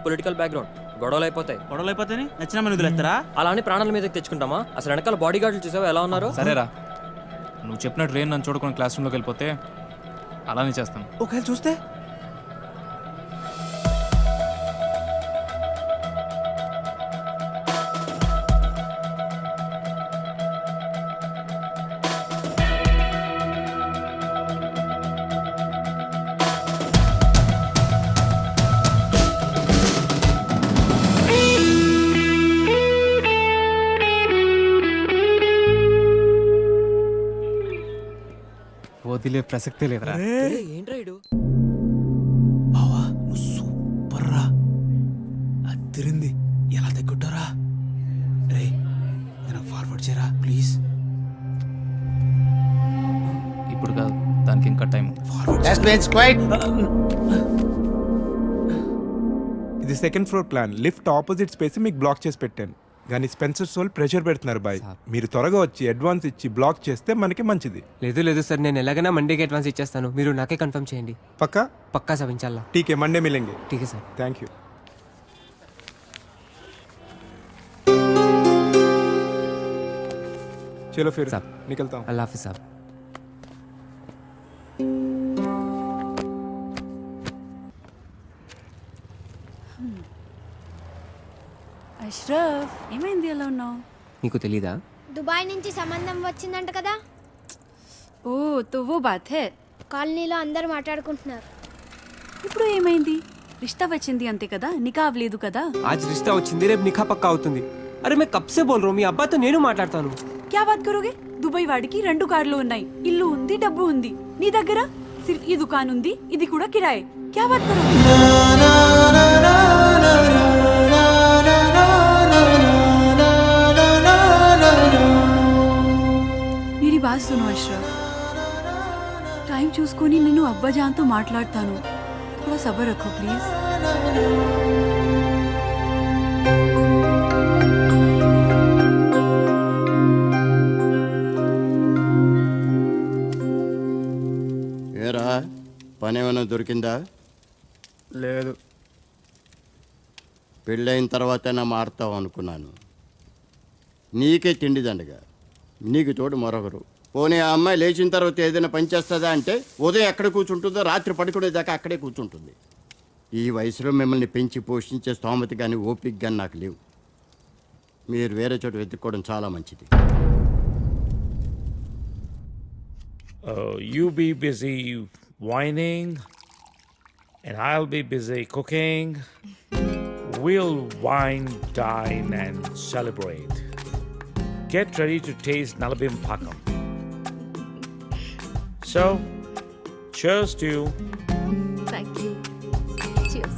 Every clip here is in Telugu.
Political background. గొడవలు అయిపోతాయి. నచ్చిన మన వదిలేస్తారా? అలా అని ప్రాణాల మీదకి తెచ్చుకుంటామా? అసలు వెనకాల బాడీ గార్డులు చూసావా ఎలా ఉన్నారు? సరేరా, నువ్వు చెప్పినట్టు రేన్ నన్ను చూడకుండా క్లాస్ రూమ్లోకి వెళ్ళిపోతే అలానే చేస్తాను. ఒకవేళ చూస్తే వదిలే ప్రసక్తే లేదురా. ఏంట్రా ఇడు? బావా నువ్వు సూపర్ రా, అదిరింది. ఎలా తగ్గుంటారా? రే నేను ఫార్వర్డ్ చేయరా ప్లీజ్. ఇప్పుడు కాదు, దానికి ఇంకా టైం. ఇది second floor plan. Lift opposite space మీకు బ్లాక్ చేసి పెట్టాను, కానీ స్పెన్సర్ సోల్ ప్రెషర్ పెడుతున్నారు బాయ్. మీరు త్వరగా వచ్చి అడ్వాన్స్ ఇచ్చి బ్లాక్ చేస్తే మనకి మంచిది. లేదు సార్, నేను ఎలాగైనా మండేకి అడ్వాన్స్ ఇచ్చేస్తాను. మీరు నాకే కన్ఫర్మ్ చేయండి. పక్కా सब इंशाल्लाह. ठीक है, मंडे मिलेंगे. ठीक है सर. Thank you. चलो फिर साहब निकलता हूँ. अल्लाह हाफिज़ साहब. అష్రఫ్, ఏమైంది అలా ఉన్నావు? నీకు తెలీదా? దుబాయ్ నుంచి సంబంధం వచ్చిందంట కదా. ఓ తో वो बात है. కాలనీలో అందరూ మాట్లాడుకుంటున్నారు. ఇప్పుడు ఏమైంది? రిష్తా వచ్చింది అంతే కదా, నికా అవ్వలేదు కదా. आज रिश्ता వచ్చింది, రేపు నిఖా పక్కా అవుతుంది. అరే मैं कब से बोल रहा हूँ, మీ అబ్బాతో నేను మాట్లాడతాను. क्या बात करोगे? దుబాయ్ వాడికి 2 కార్లు ఉన్నాయి, ఇల్లు ఉంది, డబ్బు ఉంది. నీ దగ్గర సిర్ఫ్ ఈ దుకాన్ ఉంది, ఇది కూడా కిరాయే. क्या बात करोगे? मेरी बात सुनो अशरफ, टाइम చూసుకొని నేను అబ్బాజాన్తో మాట్లాడతాను. थोड़ा सब्र रखो प्लीज. ఏరా పని ఏమైనా దొరికిందా? లేదు. పెళ్ళైన తర్వాతైనా మారుతావు అనుకున్నాను. నీకే తిండి దండగా, నీకు తోడు మరొకరు. పోనీ ఆ అమ్మాయి లేచిన తర్వాత ఏదైనా పని చేస్తుందా అంటే ఉదయం ఎక్కడ కూర్చుంటుందో రాత్రి పడుకునేదాకా అక్కడే కూర్చుంటుంది. ఈ వయసులో మిమ్మల్ని పెంచి పోషించే స్తోమత కానీ ఓపిక కానీ నాకు లేవు. మీరు వేరే చోట వెతుక్కోవడం చాలా మంచిది. You be busy whining and I'll be busy cooking. We'll wine, dine and celebrate. Get ready to taste Nalabim Pakam. So, cheers to you. Thank you. Cheers.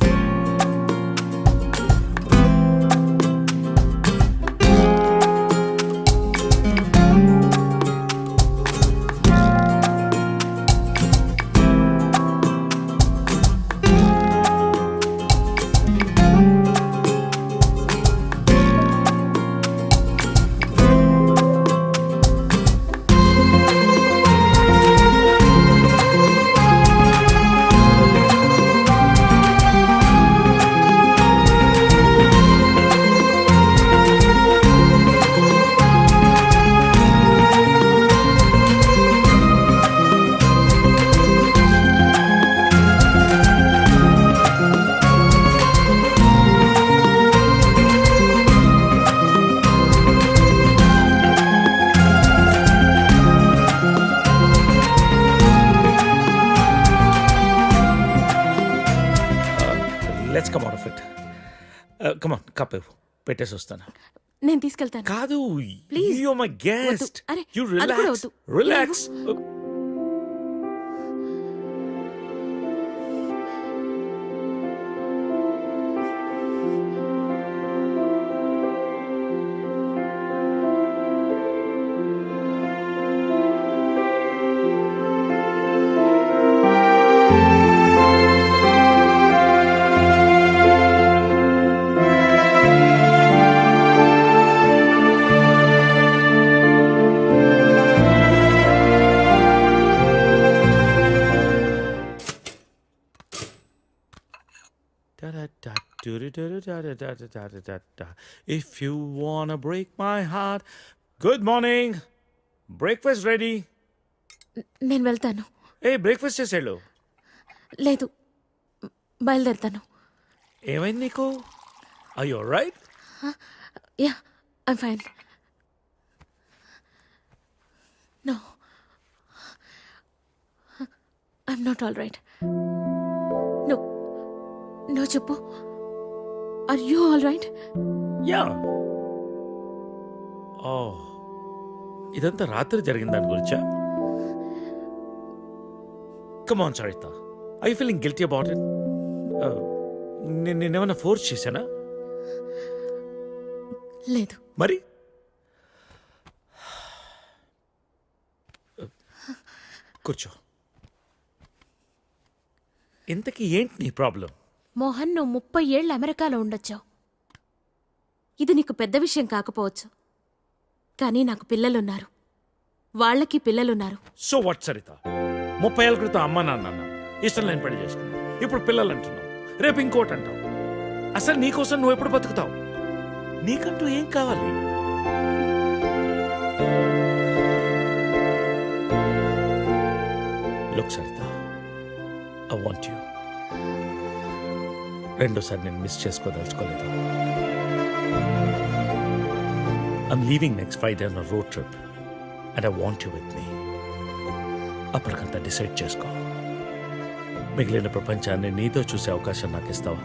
Let's come out of it. Come on, cup పెట్టేసి వస్తాను. నేను తీసుకెళ్తాను. కాదు, Please. you're my guest. వద్దు. అరే, You అది కూడా relax. వద్దు. Relax. If you wanna break my heart. Good morning. Breakfast ready. నేను వెళ్తాను. Hey, breakfast చేసేళ్ళు. లేదు, బయలుదేరుతాను. ఏమైంది నీకు? Are you alright? Yeah, I'm fine. No, I'm not all right. No చెప్పు. Are you all right? Yeah. Oh. ఇదంతా రాత్రి జరిగిన దాని గురించా? Come on, Sarita. Are you feeling guilty about it? నేనేమన్నా ఫోర్స్ చేశానా? లేదు. మరి కూర్చో. ఇంతకీ ఏంటి నీ ప్రాబ్లం? మోహన్, నువ్వు 30 ఏళ్ళు అమెరికాలో ఉండొచ్చావు. ఇది నీకు పెద్ద విషయం కాకపోవచ్చు, కానీ నాకు పిల్లలున్నారు, వాళ్ళకి పిల్లలున్నారు. So what Saritha? 30 ఏళ్ళ క్రితం అమ్మ నాన్న అన్నావు, ఇష్టం లేని పెళ్లి చేసుకున్నావు, ఇప్పుడు పిల్లలు అంటున్నావు, రేపు ఇంకోటి అంటావు. అసలు నీకోసం నువ్వు ఎప్పుడు బతుకుతావు? నీకంటూ ఏం కావాలి? Look Saritha, I want you. రెండోసారి నేను miss చేసుకోదలుచుకోలేదు. I'm leaving next Friday on a road trip and I want you with me. అప్పటికంతా డిసైడ్ చేసుకో. మిగిలిన ప్రపంచాన్ని నీతో చూసే అవకాశం నాకు ఇస్తావా?